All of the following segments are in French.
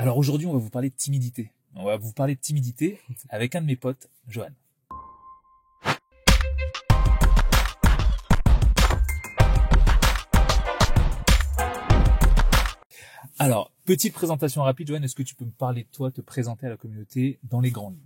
Alors aujourd'hui, on va vous parler de timidité. On va vous parler de timidité avec un de mes potes, Johan. Alors, petite présentation rapide, Johan, est-ce que tu peux me parler de toi, te présenter à la communauté dans les grandes lignes?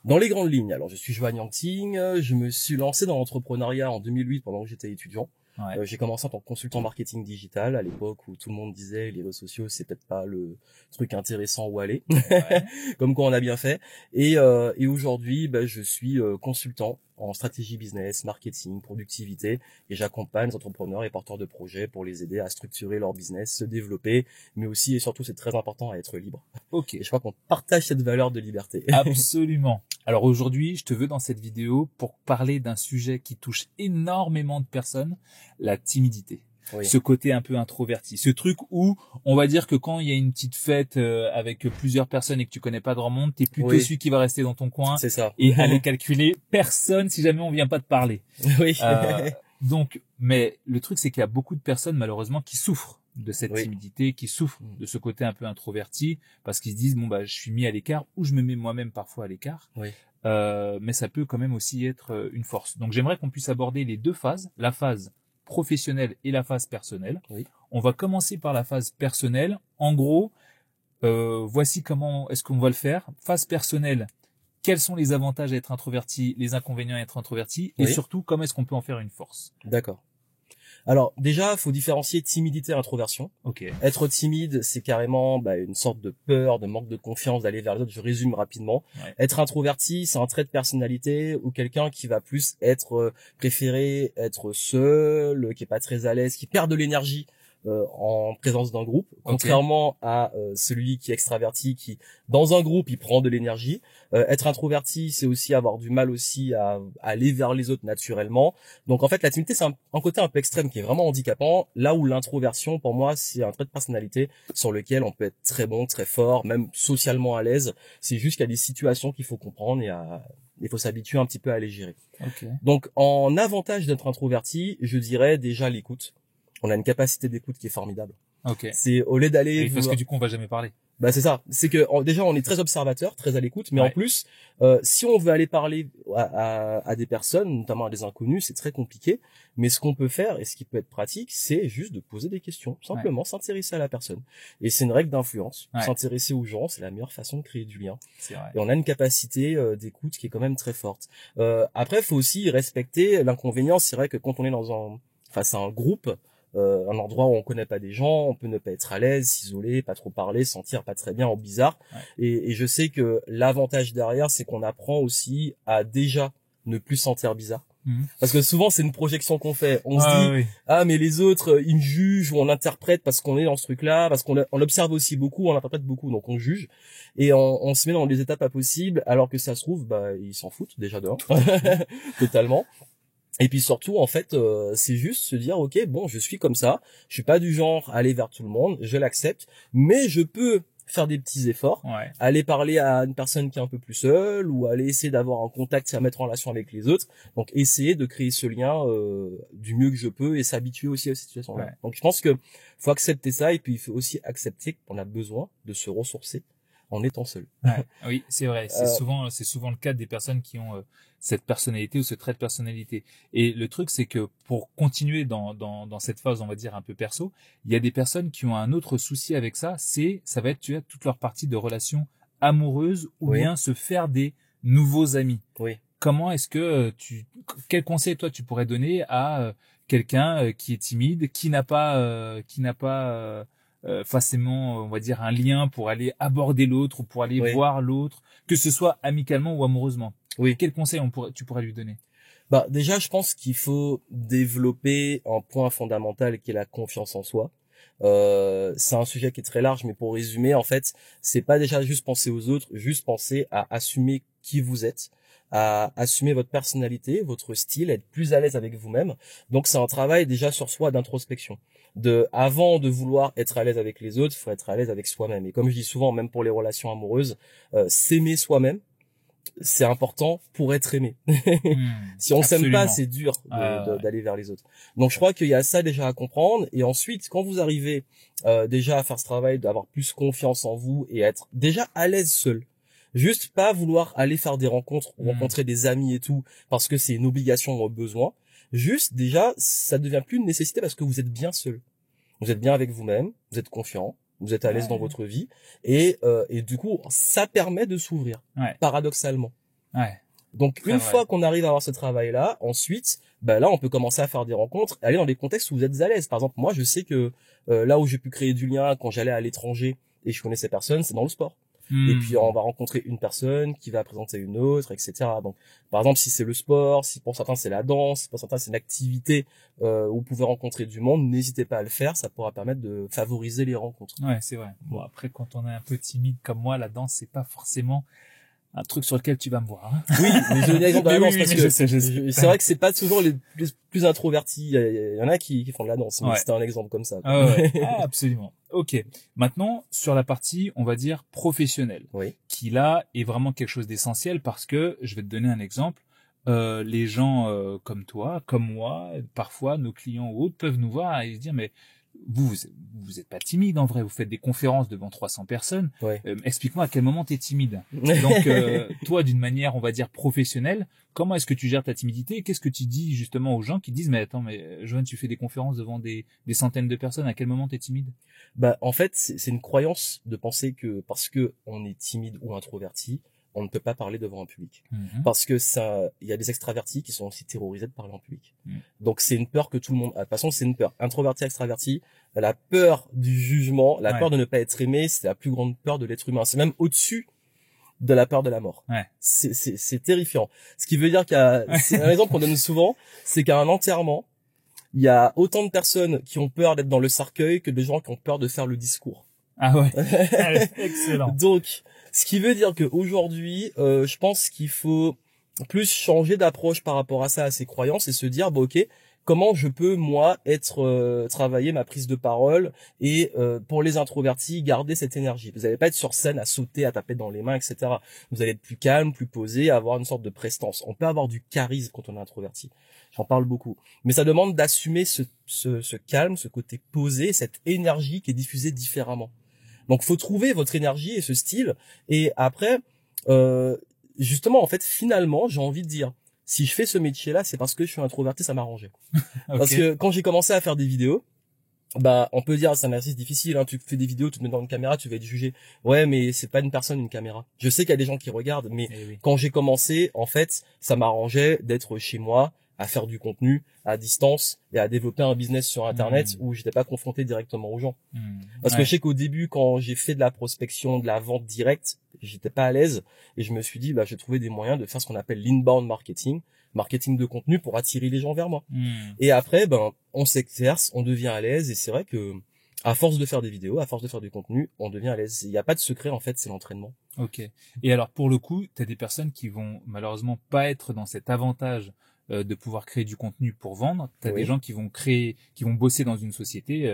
Dans les grandes lignes, alors je suis Johan Yangting, je me suis lancé dans l'entrepreneuriat en 2008 pendant que j'étais étudiant. Ouais. J'ai commencé en tant que consultant marketing digital à l'époque où tout le monde disait les réseaux sociaux c'est peut-être pas le truc intéressant où aller, Ouais. comme quoi on a bien fait. Et aujourd'hui, je suis consultant en stratégie business, marketing, productivité, et j'accompagne les entrepreneurs et porteurs de projets pour les aider à structurer leur business, se développer, mais aussi et surtout c'est très important à être libre. Ok. Et je crois qu'on partage cette valeur de liberté. Absolument. Alors aujourd'hui, je te veux dans cette vidéo pour parler d'un sujet qui touche énormément de personnes, la timidité. Oui. Ce côté un peu introverti. Ce truc où on va dire que quand il y a une petite fête avec plusieurs personnes et que tu connais pas grand monde, t'es plutôt Oui. celui qui va rester dans ton coin C'est ça. et aller calculer personne si jamais on vient pas te parler. Oui. Donc, mais le truc c'est qu'il y a beaucoup de personnes malheureusement qui souffrent de cette Oui. timidité, qui souffrent de ce côté un peu introverti parce qu'ils se disent bon je suis mis à l'écart ou je me mets moi-même parfois à l'écart. Oui. Mais ça peut quand même aussi être une force. Donc j'aimerais qu'on puisse aborder les deux phases, la phase professionnelle et la phase personnelle. Oui. On va commencer par la phase personnelle. En gros, voici comment est-ce qu'on va le faire. Phase personnelle, quels sont les avantages à être introverti, les inconvénients à être introverti, et Oui. surtout comment est-ce qu'on peut en faire une force. D'accord. Alors déjà, faut différencier timidité et introversion. Ok. Être timide, c'est carrément une sorte de peur, de manque de confiance d'aller vers les autres. Je résume rapidement. Ouais. Être introverti, c'est un trait de personnalité ou quelqu'un qui va plus être préféré être seul, qui est pas très à l'aise, qui perd de l'énergie en présence d'un groupe, contrairement à celui qui est extraverti, qui dans un groupe il prend de l'énergie. Être introverti, c'est aussi avoir du mal aussi à aller vers les autres naturellement. Donc en fait la timidité c'est un côté un peu extrême qui est vraiment handicapant, là où l'introversion pour moi c'est un trait de personnalité sur lequel on peut être très bon, très fort, même socialement à l'aise. C'est juste qu'il y a des situations qu'il faut comprendre et il faut s'habituer un petit peu à les gérer. Ok. Donc en avantage d'être introverti, je dirais déjà l'écoute. On a une capacité d'écoute qui est formidable. Ok. C'est au lieu d'aller Parce que du coup on va jamais parler. c'est ça. C'est que déjà on est très observateur, très à l'écoute, mais Ouais. en plus, si on veut aller parler à des personnes, notamment à des inconnus, c'est très compliqué. Mais ce qu'on peut faire et ce qui peut être pratique, c'est juste de poser des questions, simplement s'intéresser à la personne. Et c'est une règle d'influence. Ouais. S'intéresser aux gens, c'est la meilleure façon de créer du lien. C'est vrai. Et on a une capacité d'écoute qui est quand même très forte. Après, il faut aussi respecter l'inconvénient. C'est vrai que quand on est face à un groupe, un endroit où on connaît pas des gens, on peut ne pas être à l'aise, s'isoler, pas trop parler, se sentir pas très bien ou bizarre. Ouais. Et je sais que l'avantage derrière, c'est qu'on apprend aussi à déjà ne plus se sentir bizarre. Parce que souvent c'est une projection qu'on fait. On se dit oui. ah mais les autres ils me jugent ou on interprète parce qu'on est dans ce truc-là, parce qu'on observe aussi beaucoup, on interprète beaucoup, donc on juge et on se met dans des étapes pas possibles alors que ça se trouve ils s'en foutent déjà de totalement. Et puis surtout, en fait, c'est juste se dire, ok, bon, je suis comme ça, je suis pas du genre à aller vers tout le monde, je l'accepte, mais je peux faire des petits efforts, aller parler à une personne qui est un peu plus seule, ou aller essayer d'avoir un contact, à mettre en relation avec les autres. Donc, essayer de créer ce lien du mieux que je peux et s'habituer aussi à cette situation-là. Ouais. Donc, je pense que faut accepter ça et puis il faut aussi accepter qu'on a besoin de se ressourcer en étant seul. Ouais. Oui, c'est vrai. C'est souvent le cas des personnes qui ont cette personnalité ou ce trait de personnalité. Et le truc, c'est que pour continuer dans cette phase, on va dire un peu perso, il y a des personnes qui ont un autre souci avec ça. Ça va être toute leur partie de relations amoureuses ou bien se faire des nouveaux amis. Oui. Comment est-ce que quel conseil toi tu pourrais donner à quelqu'un qui est timide, qui n'a pas facilement, on va dire, un lien pour aller aborder l'autre ou pour aller voir l'autre, que ce soit amicalement ou amoureusement. Oui. Quel conseil tu pourrais lui donner? Déjà, je pense qu'il faut développer un point fondamental qui est la confiance en soi. C'est un sujet qui est très large, mais pour résumer, en fait, c'est pas déjà juste penser aux autres, juste penser à assumer qui vous êtes, à assumer votre personnalité, votre style, être plus à l'aise avec vous-même. Donc c'est un travail déjà sur soi d'introspection. Avant de vouloir être à l'aise avec les autres, il faut être à l'aise avec soi-même. Et comme je dis souvent, même pour les relations amoureuses, s'aimer soi-même, c'est important pour être aimé. Si on s'aime pas, c'est dur d'aller vers les autres. Donc je crois qu'il y a ça déjà à comprendre. Et ensuite, quand vous arrivez déjà à faire ce travail, d'avoir plus confiance en vous et être déjà à l'aise seul, juste pas vouloir aller faire des rencontres, rencontrer des amis et tout, parce que c'est une obligation ou un besoin. Juste déjà, ça devient plus une nécessité parce que vous êtes bien seul. Vous êtes bien avec vous-même, vous êtes confiant, vous êtes à l'aise dans votre vie, et du coup, ça permet de s'ouvrir, paradoxalement. Donc, une fois qu'on arrive à avoir ce travail-là, ensuite, bah là, on peut commencer à faire des rencontres, aller dans des contextes où vous êtes à l'aise. Par exemple, moi, je sais que là où j'ai pu créer du lien quand j'allais à l'étranger et je connaissais personne, c'est dans le sport. Et puis on va rencontrer une personne qui va présenter une autre, etc. Donc, par exemple, si c'est le sport, si pour certains c'est la danse, si pour certains c'est une activité où vous pouvez rencontrer du monde, n'hésitez pas à le faire, ça pourra permettre de favoriser les rencontres. Ouais, c'est vrai. Bon, après, quand on est un peu timide comme moi, la danse, c'est pas forcément un truc sur lequel tu vas me voir. Hein. Oui, mais je donne l'exemple de la danse parce que c'est vrai que c'est pas toujours les plus introvertis. Il y en a qui font de la danse, mais c'était un exemple comme ça. Absolument. Ok. Maintenant, sur la partie, on va dire professionnelle, qui là est vraiment quelque chose d'essentiel parce que je vais te donner un exemple. Les gens comme toi, comme moi, parfois nos clients ou autres peuvent nous voir et se dire mais vous êtes pas timide en vrai, vous faites des conférences devant 300 personnes. Explique-moi à quel moment tu es timide. Donc toi d'une manière on va dire professionnelle, comment est-ce que tu gères ta timidité? Qu'est-ce que tu dis justement aux gens qui disent mais attends mais Johan, tu fais des conférences devant des centaines de personnes, à quel moment tu es timide? Bah en fait, c'est une croyance de penser que parce que on est timide ou introverti, on ne peut pas parler devant un public. Parce que ça, il y a des extravertis qui sont aussi terrorisés de parler en public. Donc c'est une peur que tout le monde a. De toute façon, c'est une peur. Introverti, extraverti, la peur du jugement, la peur de ne pas être aimé, c'est la plus grande peur de l'être humain. C'est même au-dessus de la peur de la mort. C'est terrifiant. Ce qui veut dire c'est un exemple qu'on donne souvent, c'est qu'à un enterrement, il y a autant de personnes qui ont peur d'être dans le cercueil que de gens qui ont peur de faire le discours. Ah ouais. Excellent. Donc, ce qui veut dire qu'aujourd'hui, je pense qu'il faut plus changer d'approche par rapport à ça, à ces croyances, et se dire, bon, ok, comment je peux, moi, travailler ma prise de parole et pour les introvertis, garder cette énergie. Vous n'allez pas être sur scène à sauter, à taper dans les mains, etc. Vous allez être plus calme, plus posé, avoir une sorte de prestance. On peut avoir du charisme quand on est introverti. J'en parle beaucoup. Mais ça demande d'assumer ce calme, ce côté posé, cette énergie qui est diffusée différemment. Donc, faut trouver votre énergie et ce style. Et après, justement, en fait, finalement, j'ai envie de dire, si je fais ce métier-là, c'est parce que je suis introverti, ça m'arrangeait. Parce que quand j'ai commencé à faire des vidéos, bah, on peut dire, c'est un exercice difficile, hein, tu fais des vidéos, tu te mets dans une caméra, tu vas être jugé. Ouais, mais c'est pas une personne, une caméra. Je sais qu'il y a des gens qui regardent, mais quand j'ai commencé, en fait, ça m'arrangeait d'être chez moi, à faire du contenu à distance et à développer un business sur Internet où j'étais pas confronté directement aux gens. Parce que je sais qu'au début, quand j'ai fait de la prospection, de la vente directe, j'étais pas à l'aise et je me suis dit, bah, je vais trouver des moyens de faire ce qu'on appelle l'inbound marketing, marketing de contenu pour attirer les gens vers moi. Et après, ben, on s'exerce, on devient à l'aise et c'est vrai que à force de faire des vidéos, à force de faire du contenu, on devient à l'aise. Il n'y a pas de secret, en fait, c'est l'entraînement. Ok. Et alors, pour le coup, tu as des personnes qui vont malheureusement pas être dans cet avantage de pouvoir créer du contenu pour vendre. Tu as des gens qui vont bosser dans une société,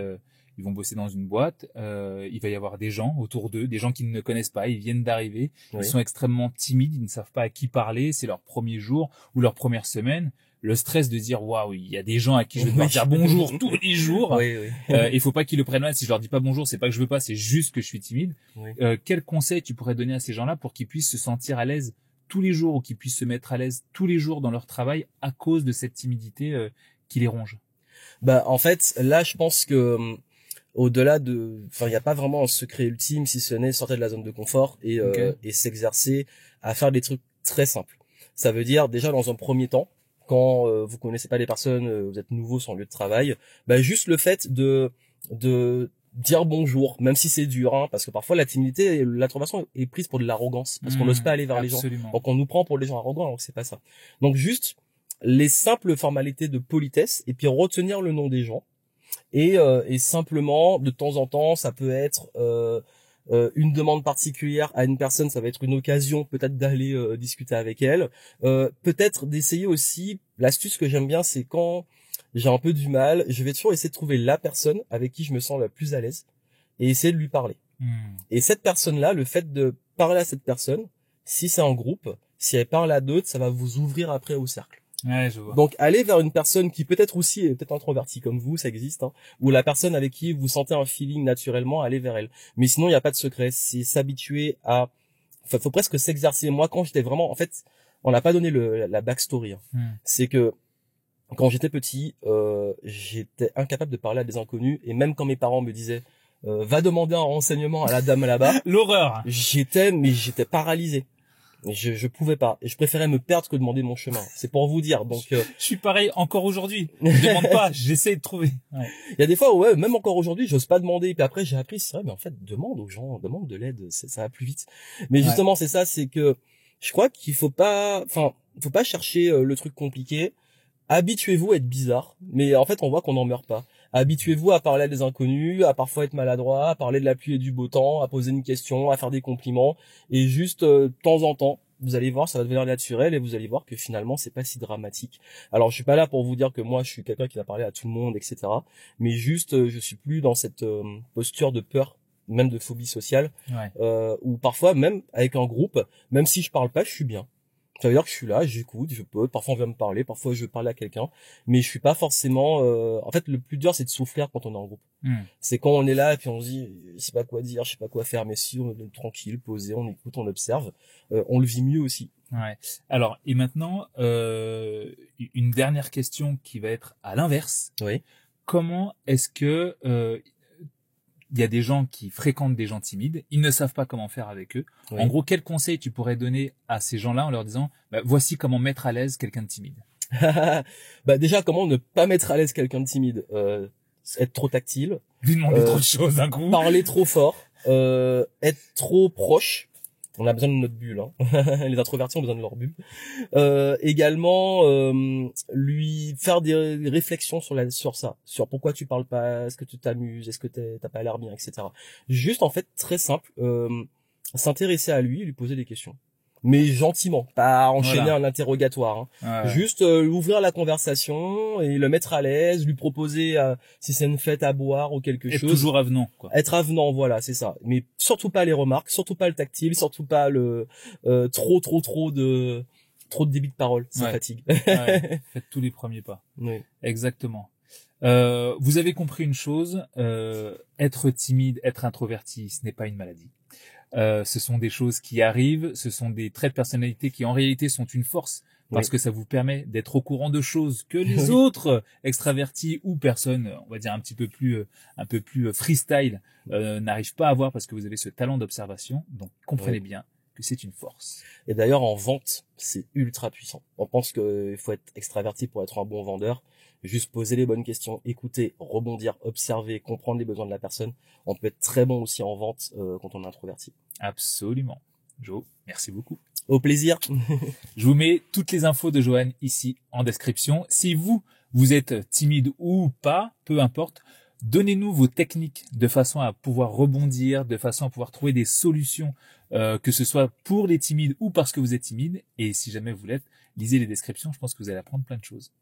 ils vont bosser dans une boîte, il va y avoir des gens autour d'eux, des gens qu'ils ne connaissent pas, ils viennent d'arriver, ils sont extrêmement timides, ils ne savent pas à qui parler, c'est leur premier jour ou leur première semaine. Le stress de dire waouh, il y a des gens à qui je vais devoir dire bonjour tous les jours. Il faut pas qu'ils le prennent mal. Si je leur dis pas bonjour, c'est pas que je veux pas, c'est juste que je suis timide. Quel conseil tu pourrais donner à ces gens-là pour qu'ils puissent se sentir à l'aise tous les jours ou qu'ils puissent se mettre à l'aise tous les jours dans leur travail à cause de cette timidité qui les ronge? Bah en fait, là je pense que au-delà il n'y a pas vraiment un secret ultime si ce n'est sortir de la zone de confort et s'exercer à faire des trucs très simples. Ça veut dire déjà dans un premier temps, quand vous connaissez pas les personnes, vous êtes nouveau sur le lieu de travail, bah juste le fait de dire bonjour, même si c'est dur, hein, parce que parfois la timidité et l'introversion est prise pour de l'arrogance, parce qu'on n'ose pas aller vers les gens. Donc on nous prend pour les gens arrogants, alors que c'est pas ça. Donc juste les simples formalités de politesse et puis retenir le nom des gens et simplement de temps en temps ça peut être une demande particulière à une personne, ça va être une occasion peut-être d'aller discuter avec elle, peut-être d'essayer aussi. L'astuce que j'aime bien, c'est quand j'ai un peu du mal, je vais toujours essayer de trouver la personne avec qui je me sens la plus à l'aise et essayer de lui parler. Et cette personne-là, le fait de parler à cette personne, si c'est un groupe, si elle parle à d'autres, ça va vous ouvrir après au cercle. Ouais, je vois. Donc, allez vers une personne qui peut-être aussi est peut-être introvertie comme vous, ça existe, hein, ou la personne avec qui vous sentez un feeling naturellement, allez vers elle. Mais sinon, il n'y a pas de secret. C'est s'habituer à, enfin, faut presque s'exercer. Moi, quand j'étais vraiment, en fait, on n'a pas donné la backstory. Hein. C'est que quand j'étais petit, j'étais incapable de parler à des inconnus, et même quand mes parents me disaient va demander un renseignement à la dame là-bas, l'horreur. J'étais paralysé. Je pouvais pas, et je préférais me perdre que demander mon chemin. C'est pour vous dire. Donc, je suis pareil encore aujourd'hui. Je demande pas, j'essaie de trouver. Il y a des fois, ouais, même encore aujourd'hui, j'ose pas demander. Puis après, j'ai appris, c'est vrai, mais en fait, demande aux gens, demande de l'aide, ça va plus vite. Mais justement, c'est ça, c'est que je crois qu'il faut pas chercher le truc compliqué. Habituez-vous à être bizarre, mais en fait, on voit qu'on n'en meurt pas. Habituez-vous à parler à des inconnus, à parfois être maladroit, à parler de la pluie et du beau temps, à poser une question, à faire des compliments, et juste de temps en temps, vous allez voir, ça va devenir naturel, et vous allez voir que finalement, c'est pas si dramatique. Alors, je suis pas là pour vous dire que moi, je suis quelqu'un qui va parler à tout le monde, etc. Mais juste, je suis plus dans cette posture de peur, même de phobie sociale, où parfois, même avec un groupe, même si je parle pas, je suis bien. Ça veut dire que je suis là, j'écoute, parfois on vient me parler, parfois je parle à quelqu'un, mais je suis pas forcément, en fait, le plus dur, c'est de souffrir quand on est en groupe. C'est quand on est là et puis on se dit, je sais pas quoi dire, je sais pas quoi faire, mais si on est tranquille, posé, on écoute, on observe, on le vit mieux aussi. Ouais. Alors, et maintenant, une dernière question qui va être à l'inverse. Oui. Comment est-ce que il y a des gens qui fréquentent des gens timides, ils ne savent pas comment faire avec eux. Oui. En gros, quel conseil tu pourrais donner à ces gens-là en leur disant voici comment mettre à l'aise quelqu'un de timide? Déjà, comment ne pas mettre à l'aise quelqu'un de timide? Être trop tactile. Lui demander trop de choses d'un coup. Parler trop fort. Être trop proche. On a besoin de notre bulle. Hein. Les introvertis ont besoin de leur bulle. Également, lui faire des réflexions sur ça, sur pourquoi tu parles pas, est-ce que tu t'amuses, est-ce que t'as pas l'air bien, etc. Juste, en fait, très simple, s'intéresser à lui, lui poser des questions. Mais gentiment, pas enchaîner un interrogatoire. Hein. Juste ouvrir la conversation et le mettre à l'aise, lui proposer si c'est une fête à boire ou quelque chose. Toujours avenant, quoi. Être avenant, voilà, c'est ça. Mais surtout pas les remarques, surtout pas le tactile, surtout pas le trop de débit de parole, ça fatigue. Faites tous les premiers pas. Oui. Exactement. Vous avez compris une chose, être timide, être introverti, ce n'est pas une maladie. Ce sont des choses qui arrivent, ce sont des traits de personnalité qui en réalité sont une force parce que ça vous permet d'être au courant de choses que les autres extravertis ou personnes, on va dire un peu plus freestyle, n'arrivent pas à avoir parce que vous avez ce talent d'observation. Donc comprenez bien que c'est une force. Et d'ailleurs en vente, c'est ultra puissant. On pense qu'il faut être extraverti pour être un bon vendeur. Juste poser les bonnes questions, écouter, rebondir, observer, comprendre les besoins de la personne. On peut être très bon aussi en vente quand on est introverti. Absolument. Jo, merci beaucoup. Au plaisir. Je vous mets toutes les infos de Johan ici en description. Si vous êtes timide ou pas, peu importe, donnez-nous vos techniques de façon à pouvoir rebondir, de façon à pouvoir trouver des solutions, que ce soit pour les timides ou parce que vous êtes timide. Et si jamais vous l'êtes, lisez les descriptions, je pense que vous allez apprendre plein de choses.